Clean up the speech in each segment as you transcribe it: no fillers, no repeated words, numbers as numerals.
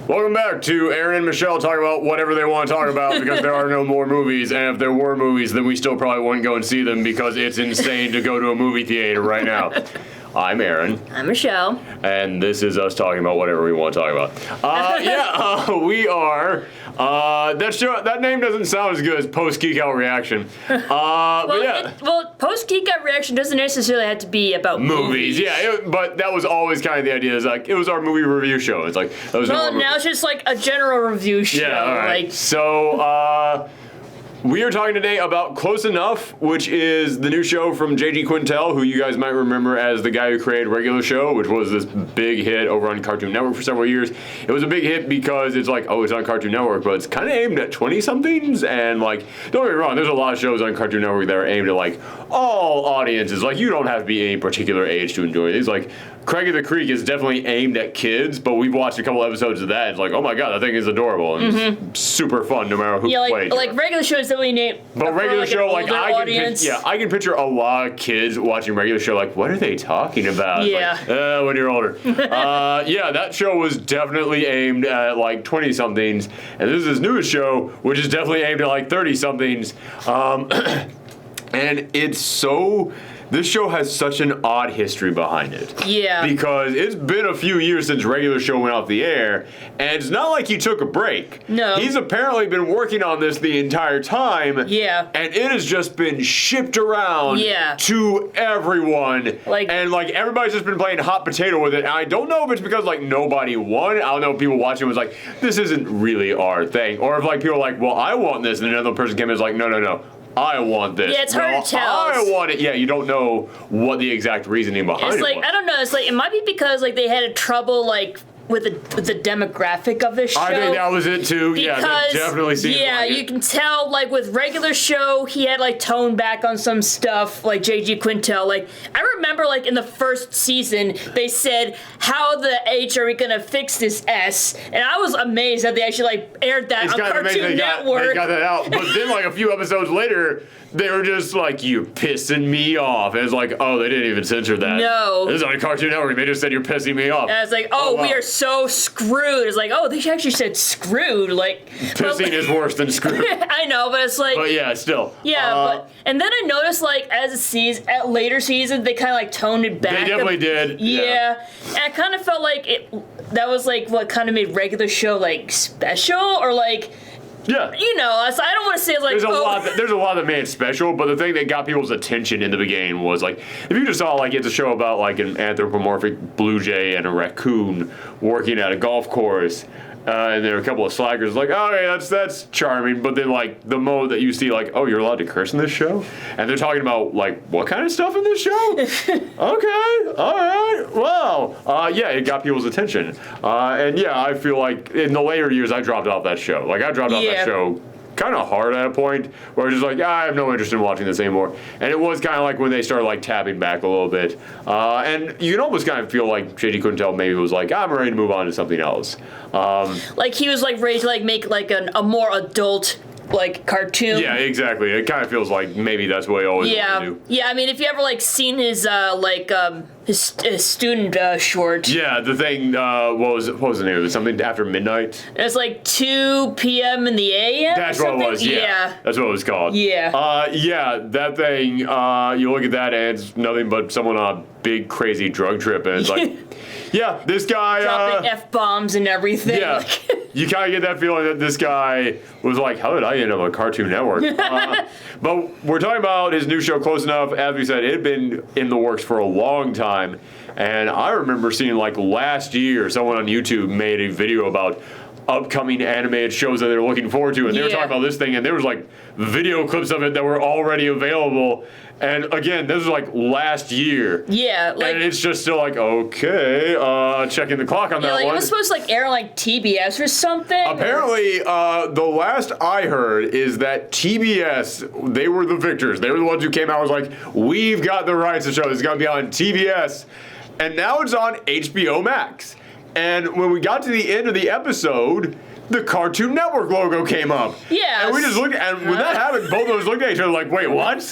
Welcome back to Aaron and Michelle talk about whatever they want to talk about because there are no more movies, and if there were movies, then we still probably wouldn't go and see them because it's insane to go to a movie theater right now. I'm Aaron. I'm Michelle. And this is us talking about whatever we want to talk about. We are. That name doesn't sound as good as Post Geekout Reaction. Post Geekout Reaction doesn't necessarily have to be about movies. Yeah, but that was always kind of the idea. Is like it was our movie review show. It's like now it's just like a general review show. Yeah, all right. We are talking today about Close Enough, which is the new show from J.G. Quintel, who you guys might remember as the guy who created Regular Show, which was this big hit over on Cartoon Network for several years. It was a big hit because it's like, it's on Cartoon Network, but it's kind of aimed at 20-somethings, and like, don't get me wrong, there's a lot of shows on Cartoon Network that are aimed at like all audiences. Like, you don't have to be any particular age to enjoy these. Like, Craig of the Creek is definitely aimed at kids, but we've watched a couple episodes of that. And it's like, oh my god, that thing is adorable and it's super fun no matter who plays. Like Regular Show is definitely named. But Regular Show, like I can picture a lot of kids watching Regular Show. Like, what are they talking about? Yeah. Like, when you're older. That show was definitely aimed at like 20-somethings, and this is his newest show, which is definitely aimed at like 30-somethings. And it's so. This show has such an odd history behind it. Yeah. Because it's been a few years since Regular Show went off the air, and it's not like he took a break. No. He's apparently been working on this the entire time. Yeah. And it has just been shipped around to everyone. And everybody's just been playing hot potato with it. And I don't know if it's because nobody won. I don't know if people watching was like, this isn't really our thing. Or if people are like, well, I want this, and another person came in and is like, no. I want this. Yeah, it's hard to tell. I want it. Yeah, you don't know what the exact reasoning behind it was. I don't know. It's it might be because they had trouble with the demographic of this show. I think that was it too. Because, that definitely seems like it. You can tell with Regular Show he had toned back on some stuff J.G. Quintel. I remember in the first season they said, how the H are we gonna fix this S? And I was amazed that they actually aired that on Cartoon Network. They got that out. But then a few episodes later they were just you're pissing me off. And it's they didn't even censor that. No. This is on Cartoon Network. They just said you're pissing me off. And it's we are so screwed. It's they actually said screwed. Pissing is worse than screwed. I know, but it's But yeah, still. Yeah, and then I noticed at later seasons they kind of toned it back. They definitely did. Yeah. And I kind of felt that was what kind of made Regular Show special or yeah. So I don't want to say there's a lot that made it special, but the thing that got people's attention in the beginning was if you just saw it's a show about an anthropomorphic blue jay and a raccoon working at a golf course. And there are a couple of slackers that's charming, but then the moment that you see you're allowed to curse in this show, and they're talking about what kind of stuff in this show? Okay, all right, wow, it got people's attention, and I feel in the later years I dropped off that show. I dropped off that show kind of hard at a point where I was just I have no interest in watching this anymore. And it was kind of when they started tapping back a little bit. And you can almost kind of feel J.D. Quintel maybe was I'm ready to move on to something else. He was ready to make a more adult cartoon. Yeah, exactly. It kind of feels maybe that's what he always wanted to do. Yeah, I mean, if you ever seen his his student short. Yeah, the thing. What was the name of it? Something after midnight. It's 2 p.m. in the a.m. That's what it was. Yeah, that's what it was called. Yeah. That thing. You look at that, and it's nothing but someone on a big crazy drug trip, and it's yeah, this guy dropping F-bombs and everything. Yeah. You kind of get that feeling that this guy was how did I end up on Cartoon Network? But we're talking about his new show, Close Enough. As we said, it had been in the works for a long time. And I remember seeing last year, someone on YouTube made a video about upcoming animated shows that they're looking forward to. And they were talking about this thing, and there was video clips of it that were already available. And again, this was last year. Yeah, and it's just still okay, checking the clock on that one. It was supposed to air on TBS or something. Apparently, the last I heard is that TBS, they were the victors. They were the ones who came out and was we've got the rights to the show. It's going to be on TBS. And now it's on HBO Max. And when we got to the end of the episode, the Cartoon Network logo came up. Yeah. And we just looked, and when that happened, both of us looked at each other like, wait, what?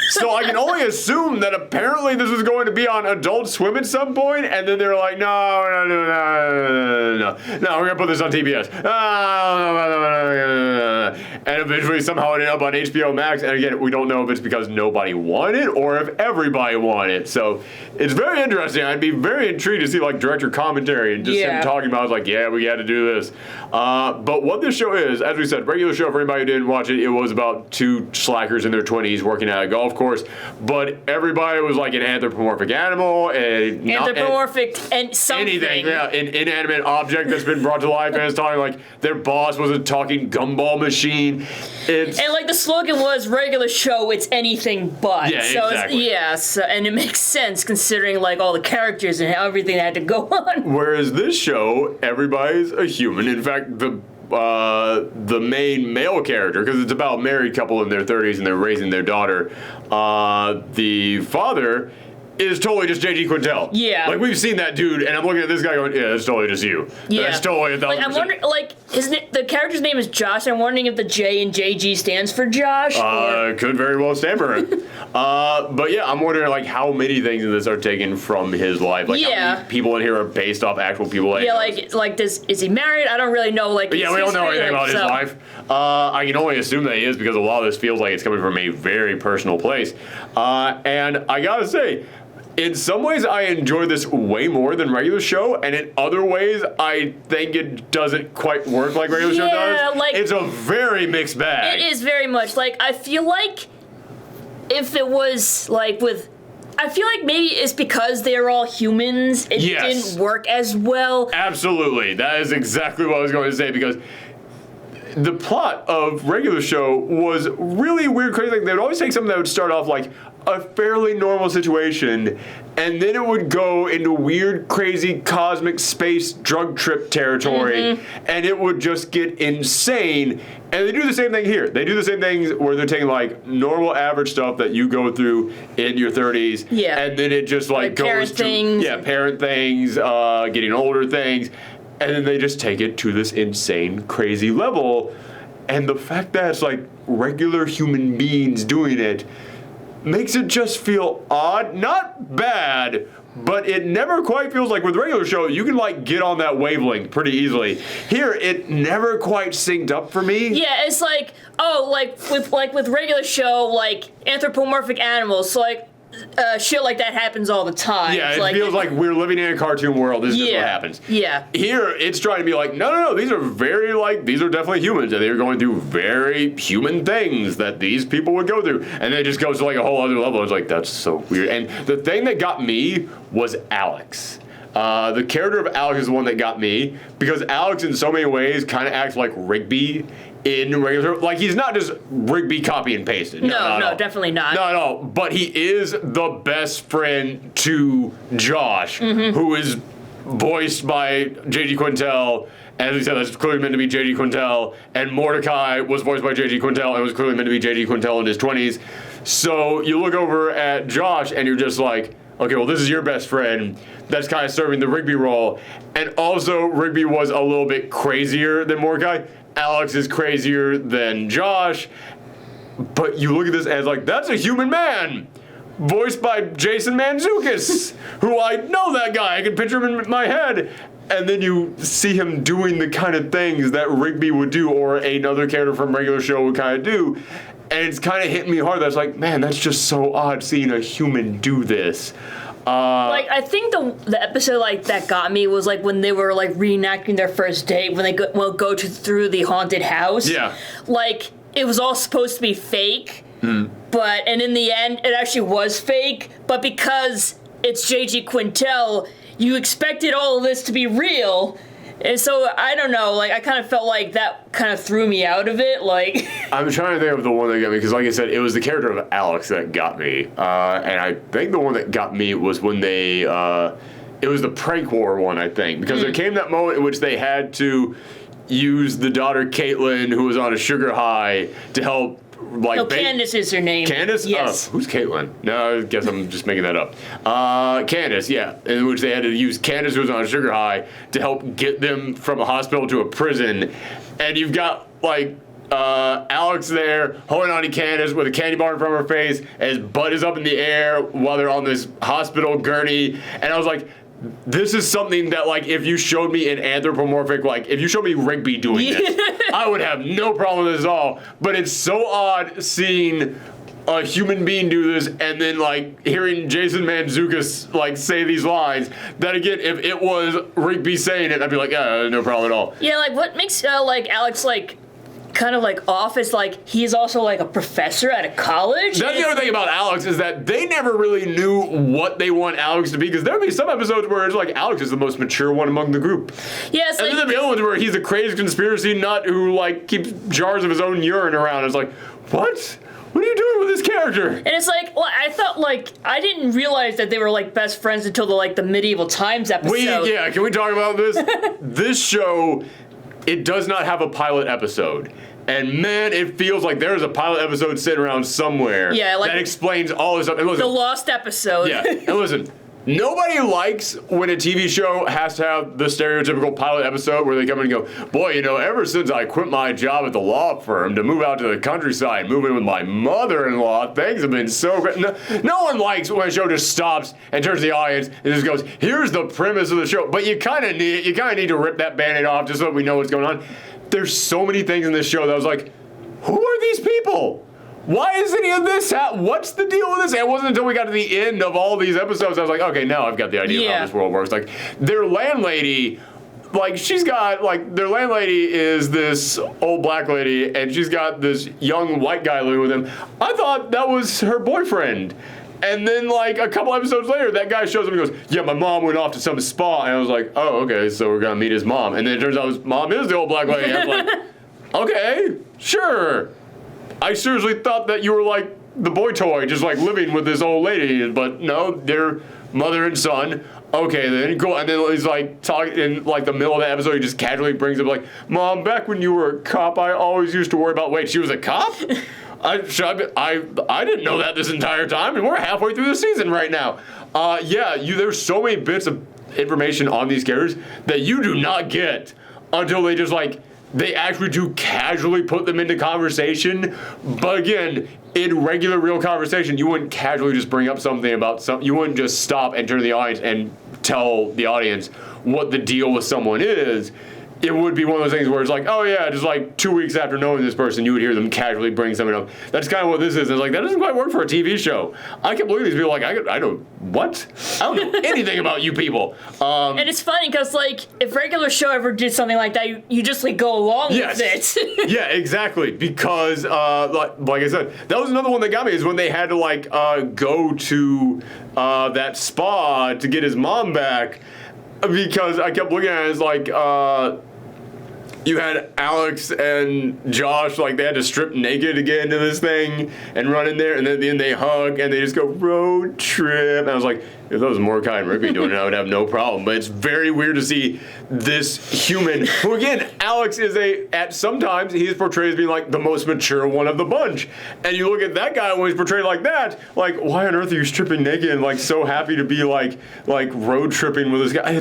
So I can only assume that apparently this was going to be on Adult Swim at some point, and then they're like, no, we're gonna put this on TBS. And eventually somehow it ended up on HBO Max, and again, we don't know if it's because nobody wanted it or if everybody wanted it. So it's very interesting. I'd be very intrigued to see like director commentary and just him talking about it. I was like, yeah, we had to do this. But what this show is, as we said, regular show for anybody who didn't watch it, it was about two slackers in their 20s working at a golf course, but everybody was like an anthropomorphic animal, and something. Anything, yeah, an inanimate object that's been brought to life, and it's talking like their boss was a talking gumball machine. And like the slogan was regular show, it's anything but. Yeah, so exactly. And it makes sense considering like all the characters and how everything had to go on. Whereas this show, everybody's a human. In fact, the main male character, because it's about a married couple in their 30s and they're raising their daughter, the father is totally just J.G. Quintel. Yeah. Like, we've seen that dude, and I'm looking at this guy going, yeah, that's totally just you. Yeah. That's totally 1,000%. Like, I'm wondering, like, the character's name is Josh. I'm wondering if the J in JG stands for Josh. Could very well stand for it. But yeah, I'm wondering, like, how many things in this are taken from his life. Like, how many people in here are based off actual people. Yeah, is he married? I don't really know, like... But yeah, we don't know anything about his life. I can only assume that he is because a lot of this feels like it's coming from a very personal place. And I gotta say, in some ways, I enjoy this way more than regular show, and in other ways, I think it doesn't quite work like regular show does. Like, it's a very mixed bag. It is very much. Like, I feel like if it was, like, with... I feel like maybe it's because they're all humans, it didn't work as well. Absolutely. That is exactly what I was going to say, because the plot of regular show was really weird, crazy. Like, they would always take something that would start off like a fairly normal situation, and then it would go into weird, crazy, cosmic space drug trip territory, and it would just get insane. And they do the same thing here. They do the same things where they're taking like normal, average stuff that you go through in your 30s, and then it just like goes parent to things. Parent things, getting older things. And then they just take it to this insane, crazy level. And the fact that it's like regular human beings doing it makes it just feel odd. Not bad, but it never quite feels like with regular show, you can like get on that wavelength pretty easily. Here, it never quite synced up for me. Yeah, it's like, with regular show, like anthropomorphic animals, so like shit like that happens all the time. Yeah, it feels like we're living in a cartoon world. This is just what happens. Yeah. Here, it's trying to be like, no, these are definitely humans, and they're going through very human things that these people would go through. And then it just goes to like a whole other level. It's like, that's so weird. And the thing that got me was Alex. The character of Alex is the one that got me, because Alex in so many ways kind of acts like Rigby in regular, like he's not just Rigby copy and pasted. No, definitely not. Not at all. But he is the best friend to Josh, who is voiced by J.G. Quintel. As we said, that's clearly meant to be J.G. Quintel. And Mordecai was voiced by J.G. Quintel and was clearly meant to be J.G. Quintel in his 20s. So you look over at Josh and you're just like, okay, well, this is your best friend that's kind of serving the Rigby role. And also, Rigby was a little bit crazier than Mordecai. Alex is crazier than Josh. But you look at this as like, that's a human man, voiced by Jason Mantzoukas, who I know that guy. I can picture him in my head. And then you see him doing the kind of things that Rigby would do or another character from regular show would kind of do. And it's kind of hitting me hard. That's like, man, that's just so odd seeing a human do this. Like, I think the episode like that got me was like when they were like reenacting their first date when they go through the haunted house. Yeah. Like, it was all supposed to be fake, and in the end, it actually was fake. But because it's J.G. Quintel, you expected all of this to be real. And so, I don't know, like, I kind of felt like that kind of threw me out of it, like... I'm trying to think of the one that got me, because like I said, it was the character of Alex that got me. And I think the one that got me was when they... it was the prank war one, I think, because there came that moment in which they had to use the daughter Caitlin, who was on a sugar high, to help like No, Candace is her name. Candace? Yes. Who's Caitlin? No, I guess I'm just making that up. Candace, yeah. In which they had to use Candace, who was on a sugar high, to help get them from a hospital to a prison. And you've got, like, Alex there holding on to Candace with a candy bar in front of her face, and his butt is up in the air while they're on this hospital gurney. And I was like, this is something that, like, if you showed me an anthropomorphic, like, if you showed me Rigby doing this, I would have no problem with this at all. But it's so odd seeing a human being do this and then, like, hearing Jason Mantzoukas, like, say these lines that, again, if it was Rigby saying it, I'd be like, no problem at all. Yeah, like, what makes, like, Alex, like, kind of like off is like he's also like a professor at a college. That's the other thing about Alex is that they never really knew what they want Alex to be, because there'll be some episodes where it's like Alex is the most mature one among the group. Yeah, it's and like, then there'll be other ones where he's a crazy conspiracy nut who like keeps jars of his own urine around. It's like, what? What are you doing with this character? And it's like, well, I thought like I didn't realize that they were like best friends until the medieval times episode. Can we talk about this? This show, it does not have a pilot episode. And man, it feels like there's a pilot episode sitting around somewhere that explains all this stuff. And listen, the lost episode. Yeah, and listen, nobody likes when a TV show has to have the stereotypical pilot episode where they come in and go, boy, you know, ever since I quit my job at the law firm to move out to the countryside, move in with my mother-in-law, things have been so great. No one likes when a show just stops and turns to the audience and just goes, here's the premise of the show. But you kind of need to rip that Band-Aid off just so we know what's going on. There's so many things in this show that I was like, who are these people? Why is any of this what's the deal with this? And it wasn't until we got to the end of all these episodes I was like, okay, now I've got the idea of how this world works. Like, their landlady, like, their landlady is this old black lady, and she's got this young white guy living with him. I thought that was her boyfriend. And then, like, a couple episodes later, that guy shows up and goes, yeah, my mom went off to some spa. And I was like, oh, okay, so we're going to meet his mom. And then it turns out his mom is the old black lady. I was like, okay, sure. I seriously thought that you were, like, the boy toy, just, like, living with this old lady. But no, they're mother and son. Okay, then cool. And then he's, like, talking in, like, the middle of the episode. He just casually brings up, like, Mom, back when you were a cop, I always used to worry about, wait, she was a cop? I didn't know that this entire time, and we're halfway through the season right now. There's so many bits of information on these characters that you do not get until they just they actually do casually put them into conversation. But again, in regular real conversation, you wouldn't casually just bring up something about you wouldn't just stop and turn to the audience and tell the audience what the deal with someone is. It would be one of those things where it's like, oh yeah, just like 2 weeks after knowing this person, you would hear them casually bring something up. That's kind of what this is. It's like, that doesn't quite work for a TV show. I can't believe these people I don't know anything about you people. And it's funny because, like, if regular show ever did something like that, you just, like, go along with it. Yeah, exactly. Because, like I said, that was another one that got me, is when they had to, go to that spa to get his mom back. Because I kept looking at it as you had Alex and Josh, they had to strip naked to get into this thing and run in there, and then at the end they hug and they just go, road trip. And I was like, if that was Mordecai and Rigby doing it, I would have no problem. But it's very weird to see this human, who again, Alex is sometimes he is portrayed as being the most mature one of the bunch. And you look at that guy when he's portrayed like that, why on earth are you stripping naked and so happy to be road tripping with this guy?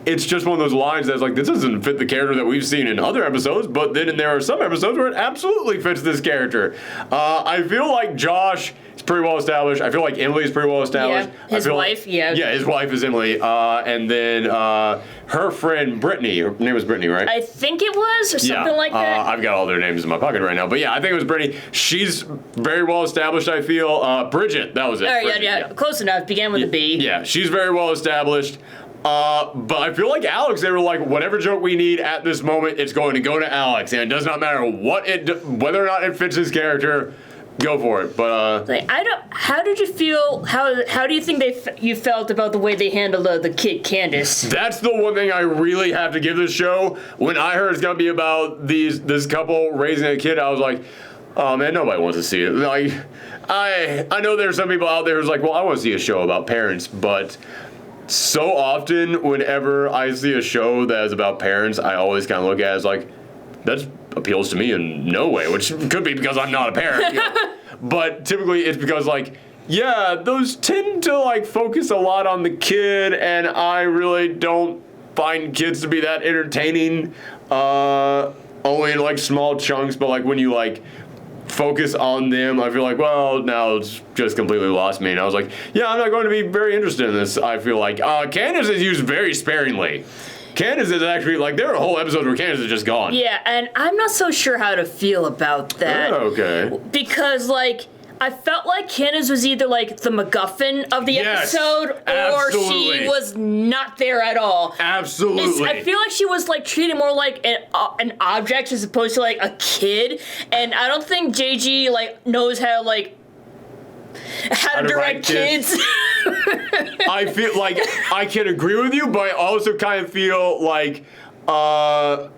It's just one of those lines that's this doesn't fit the character that we've seen in other episodes, but then there are some episodes where it absolutely fits this character. I feel like Josh is pretty well established. I feel like Emily is pretty well established. Yeah, his wife, Yeah, his wife is Emily. And then her friend Brittany, her name was Brittany, right? I think it was, or something like that. I've got all their names in my pocket right now. But yeah, I think it was Brittany. She's very well established, I feel. Bridget, that was it. Oh, yeah, close enough. Began with a B. Yeah, she's very well established. But I feel like Alex, they were whatever joke we need at this moment, it's going to go to Alex. And it does not matter whether or not it fits his character. Go for it, but how did you feel? How do you think you felt about the way they handled the kid Candace? That's the one thing I really have to give this show. When I heard it's gonna be about this couple raising a kid, I was like, oh man, nobody wants to see it. I know there's some people out there who's well, I want to see a show about parents, but so often whenever I see a show that is about parents, I always kind of look at it as that's appeals to me in no way, which could be because I'm not a parent. But typically it's because, like, yeah, those tend to, like, focus a lot on the kid, and I really don't find kids to be that entertaining, only in, like, small chunks, but, like, when you, like, focus on them, I feel like, well, now it's just completely lost me. And I was like, yeah, I'm not going to be very interested in this, I feel like. Candace is used very sparingly. Candace is actually, like, there are whole episodes where Candace is just gone. Yeah, and I'm not so sure how to feel about that. Oh, okay. Because, like, I felt like Candace was either, like, the MacGuffin of the episode, or absolutely. she was not there at all. Absolutely. I feel like she was, like, treated more like an object as opposed to, like, a kid. And I don't think JG, like, knows how to direct kids. I feel like I can agree with you, but I also kind of feel like JD's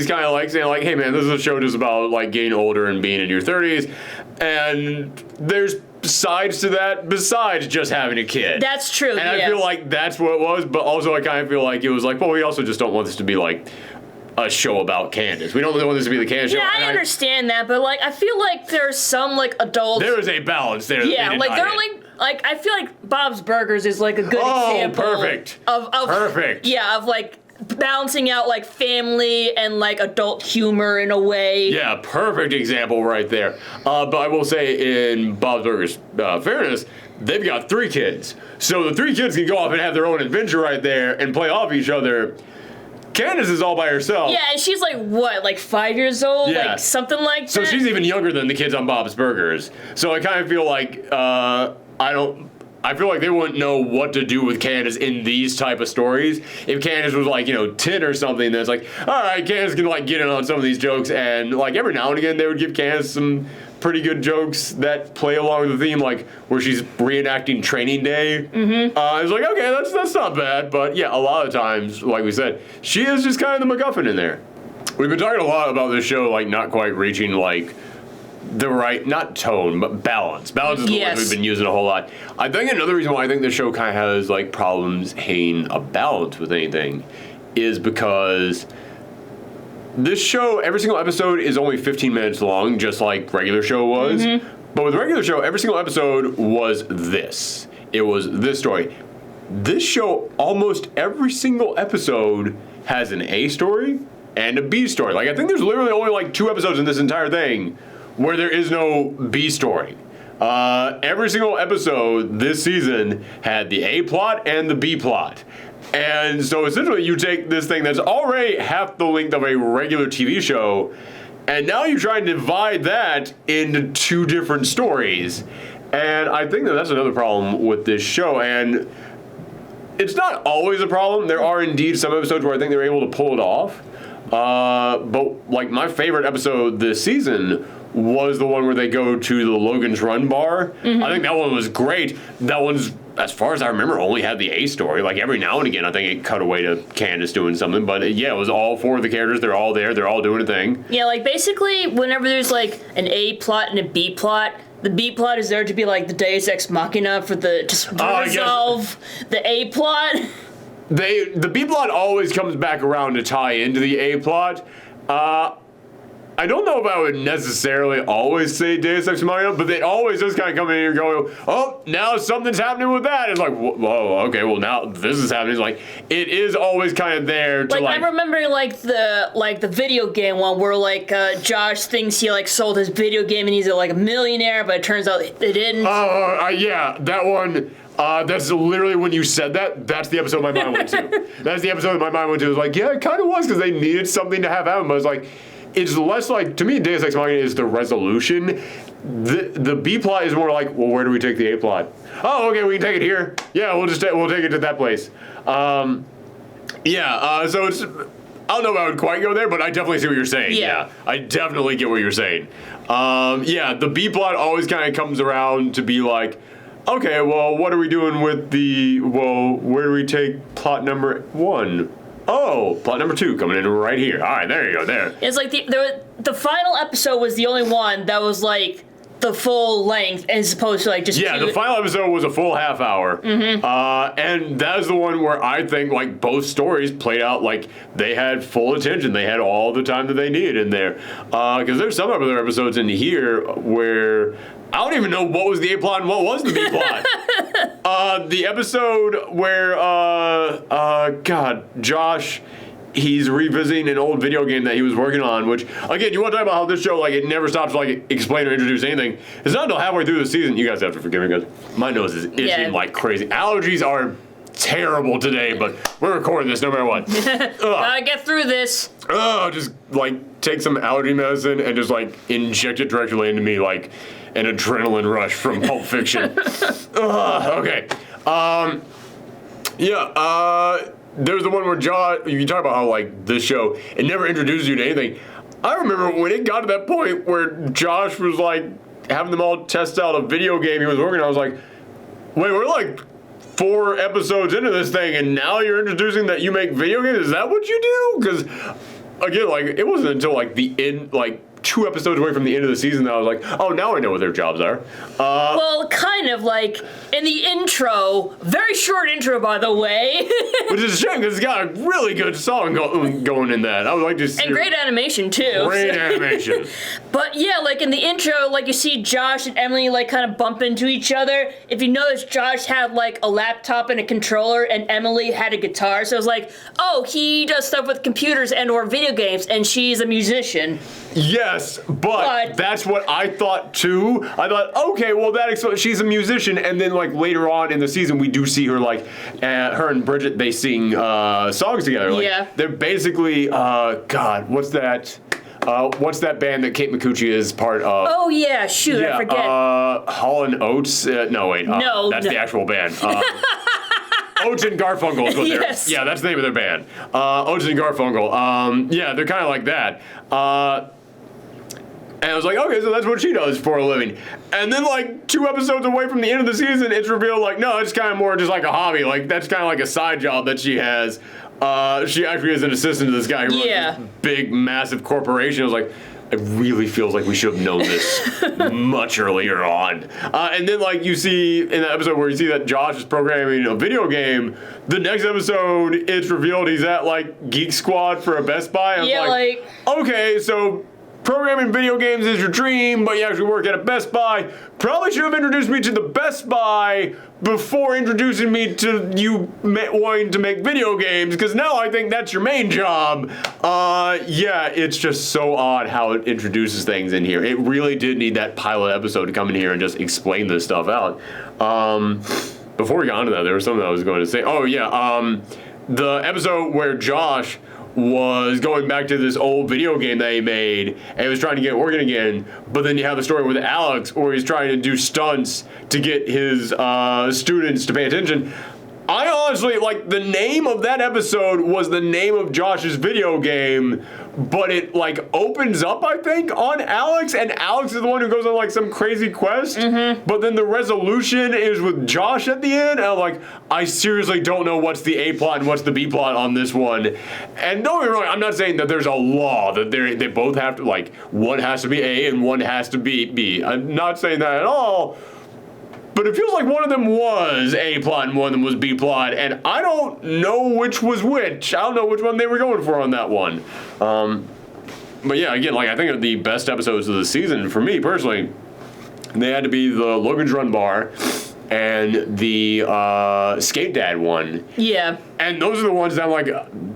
kind of like saying, like, hey man, this is a show just about, like, getting older and being in your 30s, and there's sides to that besides just having a kid. That's true. And I feel like that's what it was, but also I kind of feel like it was like, well, we also just don't want this to be like a show about Candace. We don't really want this to be the Candace show. Yeah, I understand that, but, like, I feel like there's some, like, adults. There is a balance there. Yeah, like, they're like, I feel like Bob's Burgers is, like, a good example. Oh, perfect. Of perfect. Yeah, of, like, balancing out, like, family and, like, adult humor in a way. Yeah, perfect example right there. But I will say, in Bob's Burgers' fairness, they've got 3 kids. So the 3 kids can go off and have their own adventure right there and play off each other. Candace is all by herself. Yeah, and she's like, what, like 5 years old? Yeah. Like something like that? So she's even younger than the kids on Bob's Burgers. So I kind of feel like, I feel like they wouldn't know what to do with Candace in these type of stories. If Candace was like, 10 or something, then it's like, all right, Candace can, like, get in on some of these jokes, and, like, every now and again they would give Candace some pretty good jokes that play along with the theme, like where she's reenacting Training Day. Mm-hmm. I was like, okay, that's not bad, but yeah, a lot of times, like we said, she is just kind of the MacGuffin in there. We've been talking a lot about this show, like, not quite reaching, like, the right, not tone, but balance. Balance is the word we've been using a whole lot. I think another reason why I think this show kind of has, like, problems hitting a balance with anything is because this show, every single episode is only 15 minutes long, just like regular show was. Mm-hmm. But with regular show, every single episode was this. It was this story. This show, almost every single episode has an A story and a B story. Like, I think there's literally only, like, 2 episodes in this entire thing where there is no B story. Every single episode this season had the A plot and the B plot. And so essentially you take this thing that's already half the length of a regular TV show, and now you try and divide that into 2 different stories. And I think that's another problem with this show. And it's not always a problem. There are indeed some episodes where I think they're able to pull it off. But, like, my favorite episode this season was the one where they go to the Logan's Run bar. Mm-hmm. I think that one was great. That one's, as far as I remember, only had the A story. Like, every now and again, I think it cut away to Candace doing something. But, yeah, it was all 4 of the characters. They're all there. They're all doing a thing. Yeah, like, basically, whenever there's, like, an A plot and a B plot, the B plot is there to be, like, the Deus Ex Machina to resolve the A plot. The B plot always comes back around to tie into the A plot. I don't know if I would necessarily always say Deus Ex Machina, but they always just kind of come in here and go, oh, now something's happening with that. It's like, whoa, okay, well, now this is happening. It's like, it is always kind of there to, like, I remember, like, the video game one where, like, Josh thinks he, like, sold his video game and he's, like, a millionaire, but it turns out it didn't. Yeah, that one. That's literally when you said that, that's the episode my mind went to. That's the episode my mind went to. It was like, yeah, it kind of was, because they needed something to have happen. But it's like, it's less like, to me, Deus Ex Machina is the resolution. The B plot is more like, well, where do we take the A plot? Oh, okay, we can take it here. Yeah, we'll take it to that place. So it's, I don't know if I would quite go there, but I definitely see what you're saying. Yeah, I definitely get what you're saying. The B plot always kind of comes around to be like, okay, well, what are we doing with where do we take plot number 1? Oh, plot number 2 coming in right here. All right, there you go, there. It's like the final episode was the only one that was like the full length as opposed to like just the final episode was a full half hour. And that is the one where I think like both stories played out like they had full attention. They had all the time that they needed in there. Because there's some other episodes in here where I don't even know what was the A plot and what was the B plot. The episode where Josh, he's revisiting an old video game that he was working on, which, again, you want to talk about how this show, like, it never stops to, like, explain or introduce anything. It's not until halfway through the season. You guys have to forgive me, because my nose is itching like crazy. Allergies are terrible today, but we're recording this no matter what. Gotta get through this. Just, like, take some allergy medicine and just, like, inject it directly into me, like an adrenaline rush from Pulp Fiction. Okay. There's the one where you talk about how, like, this show, it never introduces you to anything. I remember when it got to that point where Josh was, like, having them all test out a video game he was working on. I was like, wait, we're, like, 4 episodes into this thing, and now you're introducing that you make video games? Is that what you do? Because, again, like, it wasn't until, like, the end, like, 2 episodes away from the end of the season that I was like, oh, now I know what their jobs are. Well, kind of like in the intro, very short intro, by the way. Which is a shame because it's got a really good song going in that. I would like to see. And great animation, too. Great animation. But yeah, like in the intro, like you see Josh and Emily like kind of bump into each other. If you notice, Josh had like a laptop and a controller, and Emily had a guitar. So it was like, oh, he does stuff with computers and or video games, and she's a musician. Yes, but that's what I thought too. I thought, okay, well that explains she's a musician, and then like later on in the season we do see her like her and Bridget, they sing songs together. Like, yeah, they're basically God, what's that? What's that band that Kate Micucci is part of? Oh yeah, shoot, I forget. Hall and Oates. No, wait. No, that's the actual band. Oates and Garfunkel is what yes. Yeah, that's the name of their band. Oates and Garfunkel. Yeah, they're kind of like that. And I was like, okay, so that's what she does for a living. And then, like, 2 episodes away from the end of the season, it's revealed, like, no, it's kind of more just like a hobby. Like, that's kind of like a side job that she has. She actually is an assistant to this guy who runs this big, massive corporation. I was like, it really feels like we should have known this much earlier on. And then, like, you see in that episode where you see that Josh is programming a video game, the next episode, it's revealed he's at, like, Geek Squad for a Best Buy. I was like, okay, so programming video games is your dream, but you actually work at a Best Buy. Probably should have introduced me to the Best Buy before introducing me to you wanting to make video games, because now I think that's your main job. Yeah, it's just so odd how it introduces things in here. It really did need that pilot episode to come in here and just explain this stuff out. Before we got onto that, there was something I was going to say. Oh, yeah, the episode where Josh was going back to this old video game that he made and he was trying to get working again, but then you have the story with Alex where he's trying to do stunts to get his students to pay attention. I honestly, like, the name of that episode was the name of Josh's video game, but it, like, opens up, I think, on Alex, and Alex is the one who goes on, like, some crazy quest, but then the resolution is with Josh at the end, and I'm like, I seriously don't know what's the A plot and what's the B plot on this one. And don't get me wrong, I'm not saying that there's a law, that they both have to, like, one has to be A and one has to be B. I'm not saying that at all. But it feels like one of them was A plot and one of them was B plot, and I don't know which was which. I don't know which one they were going for on that one. But yeah, again, like, I think of the best episodes of the season, for me personally, they had to be the Logan's Run bar and the Skate Dad one. Yeah. And those are the ones that I'm like,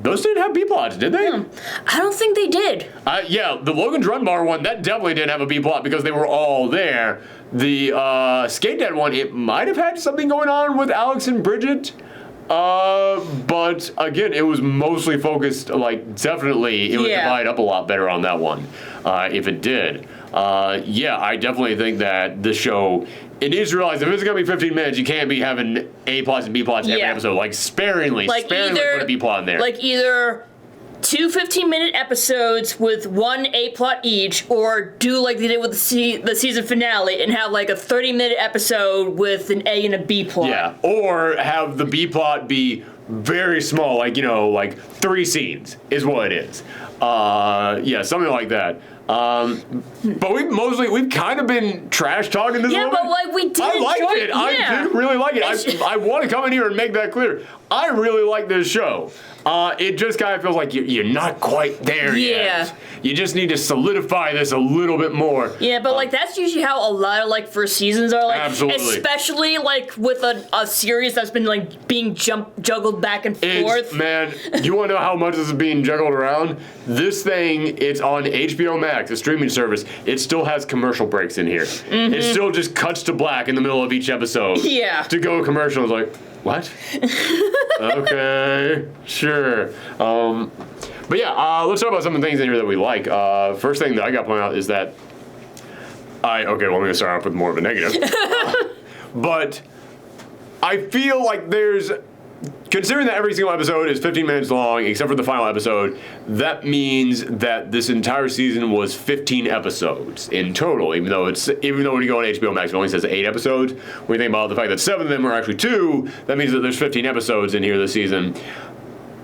those didn't have B plots, did they? I don't think they did. Yeah, the Logan's Run bar one, that definitely didn't have a B plot because they were all there. The Skate Dad one, it might have had something going on with Alex and Bridget. But again, it was mostly focused, like, definitely it would divide up a lot better on that one, if it did. Yeah, I definitely think that the show, it needs to realize if it's gonna be 15 minutes, you can't be having A plots and B plots every episode. Like, sparingly put a B plot in there. Like, either 2 15-minute episodes with 1 A plot each, or do like they did with the season finale and have like a 30-minute episode with an A and a B plot. Yeah, or have the B plot be very small, like, you know, like 3 scenes is what it is. Yeah, something like that. But we've kind of been trash talking this. Yeah, but like we did. I liked it. Yeah. I did really like it. I want to come in here and make that clear. I really like this show. It just kind of feels like you're not quite there yet. You just need to solidify this a little bit more. Yeah, but like that's usually how a lot of like first seasons are. Like, absolutely. Especially like with a series that's been like being juggled back and forth. Man, you want to know how much this is being juggled around? This thing, it's on HBO Max, a streaming service. It still has commercial breaks in here. Mm-hmm. It still just cuts to black in the middle of each episode. Yeah. To go commercial, it's like, what? Okay, sure. But yeah, let's talk about some of the things in here that we like. First thing that I got to point out is that I'm going to start off with more of a negative. But I feel like considering that every single episode is 15 minutes long, except for the final episode, that means that this entire season was 15 episodes in total, even though when you go on HBO Max, it only says 8 episodes. When you think about the fact that 7 of them are actually 2, that means that there's 15 episodes in here this season.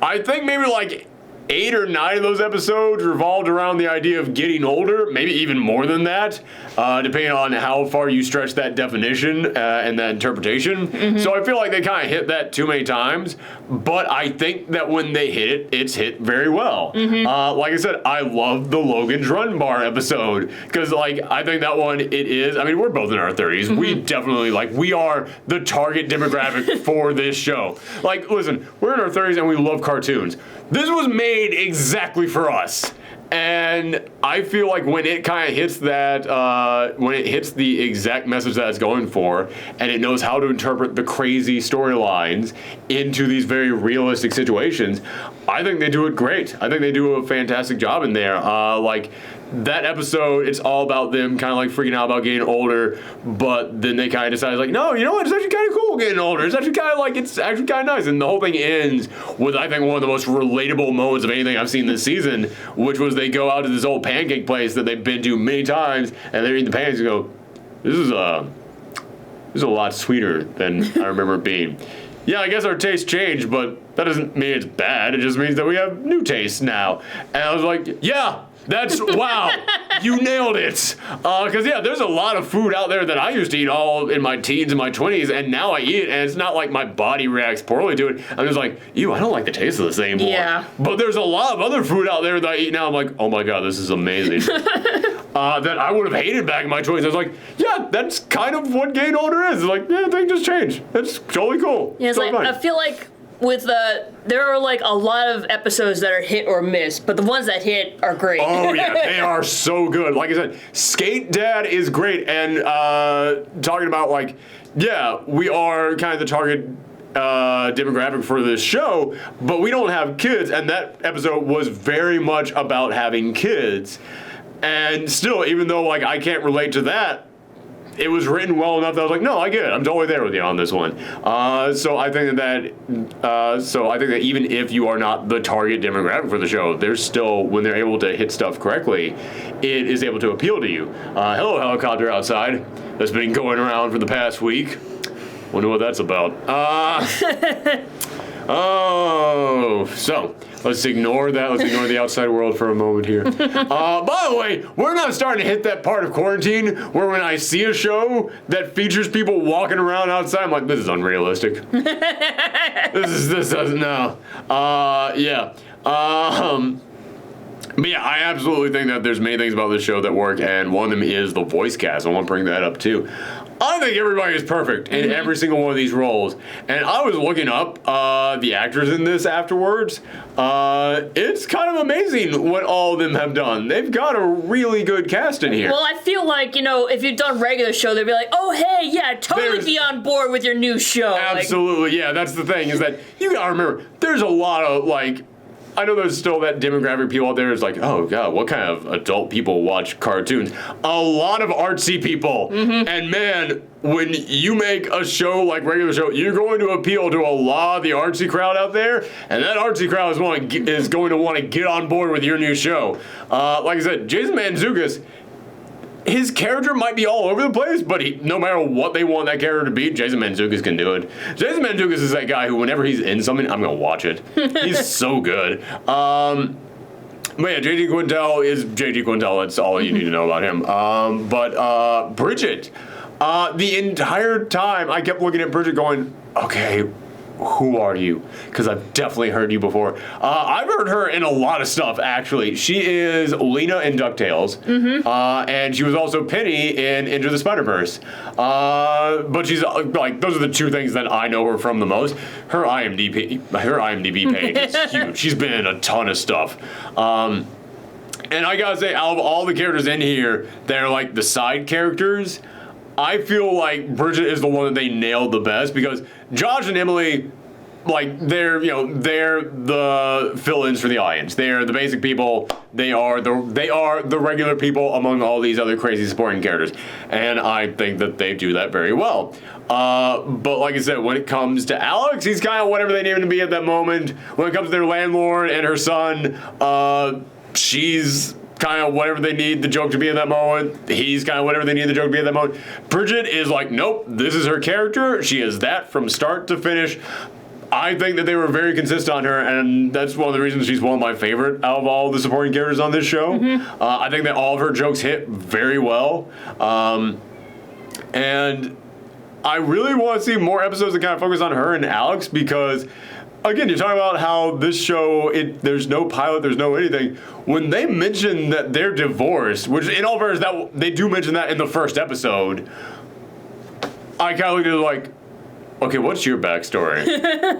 I think maybe like 8 or 9 of those episodes revolved around the idea of getting older, maybe even more than that, depending on how far you stretch that definition and that interpretation. Mm-hmm. So I feel like they kind of hit that too many times, but I think that when they hit it, it's hit very well. Mm-hmm. Like I said, I love the Logan's Run Bar episode, because like I think that one, we're both in our 30s. Mm-hmm. We definitely, we are the target demographic for this show. Like, listen, we're in our 30s and we love cartoons. This was made exactly for us. And I feel like when it kind of hits when it hits the exact message that it's going for, and it knows how to interpret the crazy storylines into these very realistic situations, I think they do it great. I think they do a fantastic job in there. That episode, it's all about them kind of like freaking out about getting older, but then they kind of decide no, you know what, it's actually kind of cool getting older. It's actually kind of nice. And the whole thing ends with, I think, one of the most relatable moments of anything I've seen this season, which was they go out to this old pancake place that they've been to many times, and they're eating the pancakes and go, this is a lot sweeter than I remember it being. Yeah, I guess our tastes changed, but that doesn't mean it's bad. It just means that we have new tastes now. And I was like, yeah, wow, you nailed it. Because, there's a lot of food out there that I used to eat all in my teens and my 20s, and now I eat it, and it's not like my body reacts poorly to it. I'm just like, ew, I don't like the taste of this anymore. Yeah. But there's a lot of other food out there that I eat now. I'm like, oh my God, this is amazing. That I would have hated back in my 20s. I was like, yeah, that's kind of what getting older is. Like, yeah, things just change. That's totally cool. Yeah, I feel like with there are like a lot of episodes that are hit or miss, but the ones that hit are great. Oh yeah, they are so good. Like I said, Skate Dad is great, and talking about we are kind of the target demographic for this show, but we don't have kids, and that episode was very much about having kids. And still, even though I can't relate to that, it was written well enough that I was like, no, I get it. I'm totally there with you on this one. So I think that even if you are not the target demographic for the show, there's still, when they're able to hit stuff correctly, it is able to appeal to you. Hello, helicopter outside that's been going around for the past week. Wonder what that's about. So let's ignore that. Let's ignore the outside world for a moment here. By the way, we're not starting to hit that part of quarantine where when I see a show that features people walking around outside, I'm like, this is unrealistic. This doesn't, no. Yeah. But yeah, I absolutely think that there's many things about this show that work, and one of them is the voice cast. I want to bring that up too. I think everybody is perfect in every single one of these roles. And I was looking up the actors in this afterwards. It's kind of amazing what all of them have done. They've got a really good cast in here. Well, I feel like, if you've done regular show, they'd be like, oh, hey, yeah, totally be on board with your new show. Absolutely, yeah. That's the thing, is that you got to remember, there's a lot of, I know there's still that demographic of people out there is like, oh God, what kind of adult people watch cartoons? A lot of artsy people. Mm-hmm. And man, when you make a show like regular show, you're going to appeal to a lot of the artsy crowd out there, and that artsy crowd is going to want to get on board with your new show. Like I said, Jason Mantzoukas, his character might be all over the place, but no matter what they want that character to be, Jason Mantzoukas can do it. Jason Mantzoukas is that guy who, whenever he's in something, I'm going to watch it. He's so good. But yeah, JG Quintel is JG Quintel. That's all you need to know about him. But Bridget, the entire time I kept looking at Bridget going, okay, who are you? Because I've definitely heard you before. I've heard her in a lot of stuff, actually. She is Lena in DuckTales. And she was also Penny in Into the Spider-Verse. But she's like, those are the two things that I know her from the most. Her IMDb page is huge. She's been in a ton of stuff. And I gotta say, out of all the characters in here, they're like the side characters. I feel like Bridget is the one that they nailed the best because Josh and Emily, like they're the fill-ins for the audience. They're the basic people. They are the regular people among all these other crazy supporting characters, and I think that they do that very well. But like I said, when it comes to Alex, he's kind of whatever they need him to be at that moment. When it comes to their landlord and her son, she's kind of whatever they need the joke to be in that moment. He's kind of whatever they need the joke to be in that moment. Bridget is like, nope, this is her character. She is that from start to finish. I think that they were very consistent on her, and that's one of the reasons she's one of my favorite out of all the supporting characters on this show. I think that all of her jokes hit very well. And I really want to see more episodes that kind of focus on her and Alex because, again, you're talking about how this show, there's no pilot, there's no anything. When they mention that they're divorced, which in all fairness, that they do mention that in the first episode, I kind of looked at it like, okay, what's your backstory?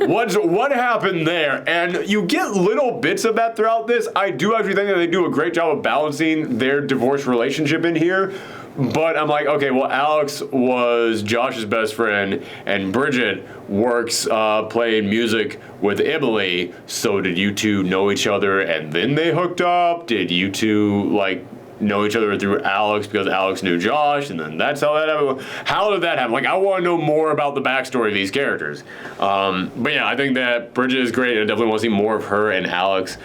What happened there? And you get little bits of that throughout this. I do actually think that they do a great job of balancing their divorce relationship in here. But I'm like, okay, well, Alex was Josh's best friend, and Bridget works playing music with Emily. So did you two know each other and then they hooked up? Did you two, like, know each other through Alex because Alex knew Josh, and then that's how that happened? How did that happen? Like, I want to know more about the backstory of these characters. But yeah, I think that Bridget is great, and I definitely want to see more of her and Alex.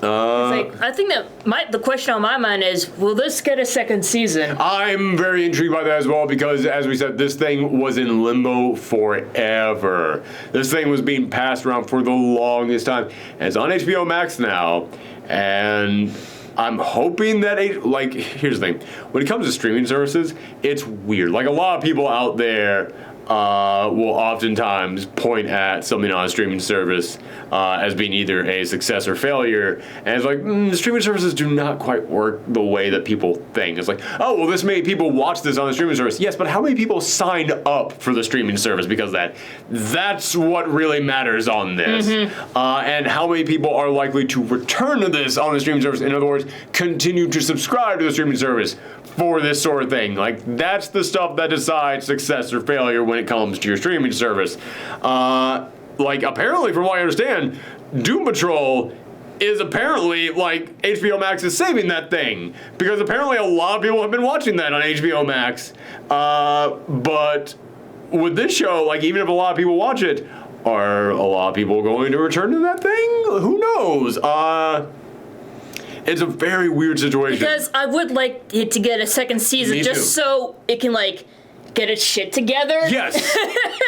I think that the question on my mind is, will this get a second season? I'm very intrigued by that as well because, as we said, this thing was in limbo forever. This thing was being passed around for the longest time. And it's on HBO Max now, and I'm hoping that, here's the thing. When it comes to streaming services, it's weird. Like, a lot of people out there will oftentimes point at something on a streaming service as being either a success or failure, and it's like, streaming services do not quite work the way that people think. It's like, oh, well, this many people watch this on the streaming service. Yes, but how many people signed up for the streaming service because of that? That's what really matters on this. And how many people are likely to return to this on the streaming service? In other words, continue to subscribe to the streaming service for this sort of thing. Like, that's the stuff that decides success or failure when it comes to your streaming service. Like, apparently, from what I understand, Doom Patrol is apparently, like, HBO Max is saving that thing. Because apparently a lot of people have been watching that on HBO Max. But with this show, like, even if a lot of people watch it, are a lot of people going to return to that thing? Who knows? It's a very weird situation. Because I would like it to get a second season just so it can, like, get its shit together. Yes.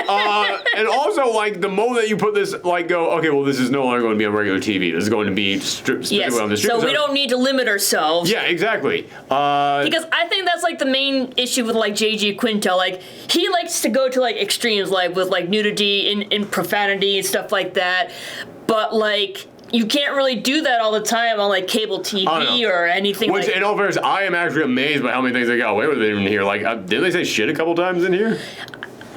And also, like, the moment that you put this, like, go, okay, well, this is no longer going to be on specifically on TV. This is going to be specifically on the stream. So we don't need to limit ourselves. Yeah, exactly. Because I think that's, like, the main issue with, like, JG Quintel. Like, he likes to go to, like, extremes, like, with, like, nudity and profanity and stuff like that. But, like, you can't really do that all the time on, like, cable TV or anything. Which, in all fairness, I am actually amazed by how many things they got away with in here. Like, didn't they say shit a couple times in here?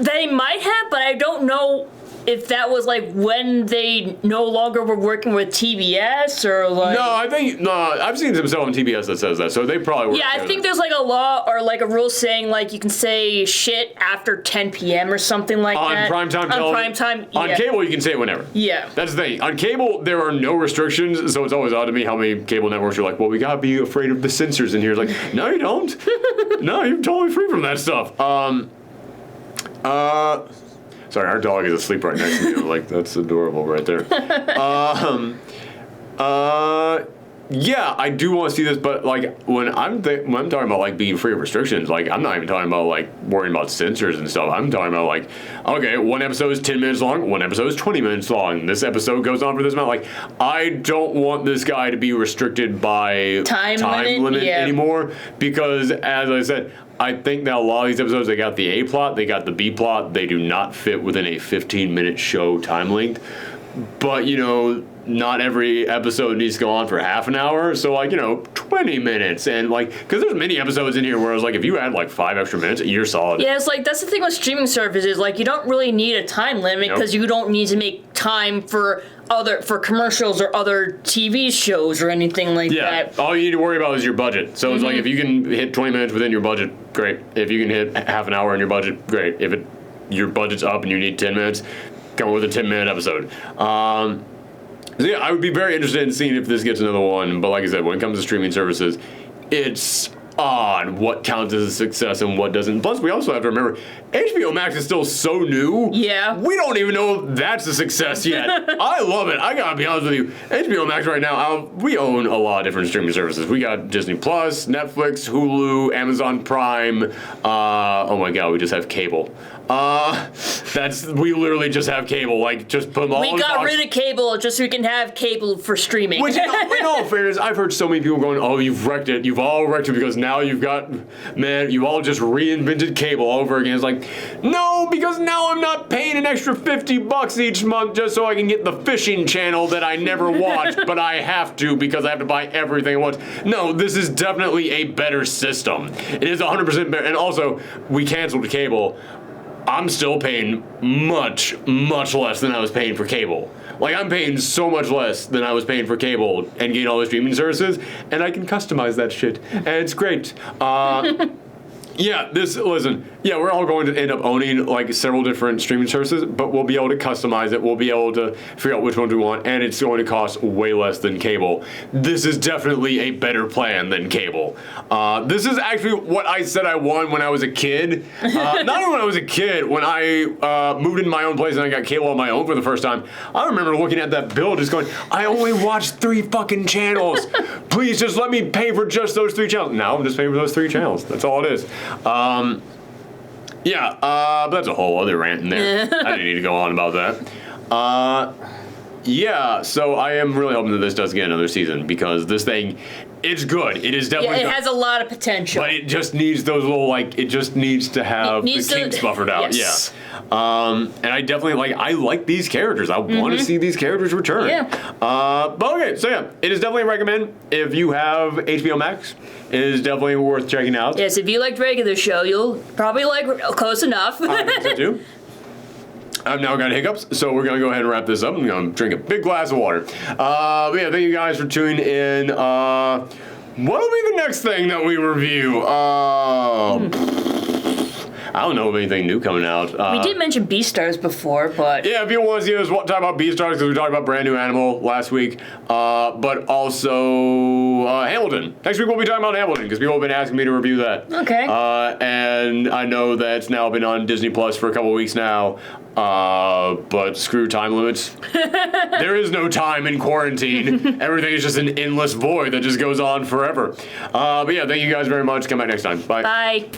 They might have, but I don't know if that was, like, when they no longer were working with TBS or, like... No, I've seen some stuff on TBS that says that, so they probably were. Yeah, I think there's, like, a law or, like, a rule saying, like, you can say shit after 10 p.m. or something like that. On primetime television? On primetime, yeah. On cable, you can say it whenever. Yeah. That's the thing. On cable, there are no restrictions, so it's always odd to me how many cable networks are like, well, we gotta be afraid of the censors in here. It's like, no, you don't. No, you're totally free from that stuff. Sorry, our dog is asleep right next to me. Like, that's adorable right there. Yeah, I do want to see this, but like when I'm talking about like being free of restrictions, like I'm not even talking about like worrying about censors and stuff. I'm talking about like, okay, one episode is 10 minutes long, one episode is 20 minutes long. This episode goes on for this amount. Like, I don't want this guy to be restricted by time limit anymore, because as I said, I think that a lot of these episodes, they got the A plot, they got the B plot, they do not fit within a 15-minute show time length. But, you know, not every episode needs to go on for half an hour. So, like, you know, 20 minutes. And, like, because there's many episodes in here where I was like, if you add, like, 5 extra minutes, you're solid. Yeah, it's like, that's the thing with streaming services. Like, you don't really need a time limit because you don't need to make time for commercials or other TV shows or anything like that. All you need to worry about is your budget. So it's like, if you can hit 20 minutes within your budget, great. If you can hit half an hour in your budget, great. If your budget's up and you need 10 minutes, come up with a 10-minute episode. So yeah, I would be very interested in seeing if this gets another one. But like I said, when it comes to streaming services, it's odd what counts as a success and what doesn't. Plus, we also have to remember, HBO Max is still so new. Yeah. We don't even know if that's a success yet. I love it. I gotta be honest with you. HBO Max right now, we own a lot of different streaming services. We got Disney Plus, Netflix, Hulu, Amazon Prime. Oh my God, we just have cable. We literally just have cable. Like, just put them all in We the got box. rid of cable just so we can have cable for streaming. Which, in all fairness, I've heard so many people going, oh, you've wrecked it. You've all wrecked it because now you've got, man, you all just reinvented cable all over again. It's like, no, because now I'm not paying an extra $50 each month just so I can get the fishing channel that I never watch, but I have to because I have to buy everything at once. No, this is definitely a better system. It is 100% better. And also, we canceled cable. I'm still paying much, much less than I was paying for cable. Like, I'm paying so much less than I was paying for cable and getting all the streaming services, and I can customize that shit, and it's great. Yeah, we're all going to end up owning like several different streaming services, but we'll be able to customize it. We'll be able to figure out which ones we want, and it's going to cost way less than cable. This is definitely a better plan than cable. This is actually what I said I won when I was a kid. Not even when I was a kid, when I moved into my own place and I got cable on my own for the first time. I remember looking at that bill just going, I only watched 3 fucking channels. Please just let me pay for just those 3 channels. Now I'm just paying for those 3 channels. That's all it is. But that's a whole other rant in there. I didn't need to go on about that. Yeah, so I am really hoping that this does get another season because this thing, it's good. It is definitely it has a lot of potential. But it just needs those little, like, it just needs to have the kinks buffered out. Yes. Yeah. And I definitely, I like these characters. I want to see these characters return. Yeah. But okay, so yeah, it is definitely a recommend if you have HBO Max. It is definitely worth checking out. Yes, if you liked regular show, you'll probably like Close Enough. I think so too. I've now got hiccups, so we're going to go ahead and wrap this up. I'm going to drink a big glass of water. But yeah, thank you guys for tuning in. What'll be the next thing that we review? I don't know of anything new coming out. We did mention Beastars before, but... Yeah, if you want to see us talk about Beastars, because we talked about Brand New Animal last week, but also Hamilton. Next week we'll be talking about Hamilton, because people have been asking me to review that. Okay. And I know that it's now been on Disney Plus for a couple weeks now, but screw time limits. There is no time in quarantine. Everything is just an endless void that just goes on forever. But yeah, thank you guys very much. Come back next time. Bye. Bye.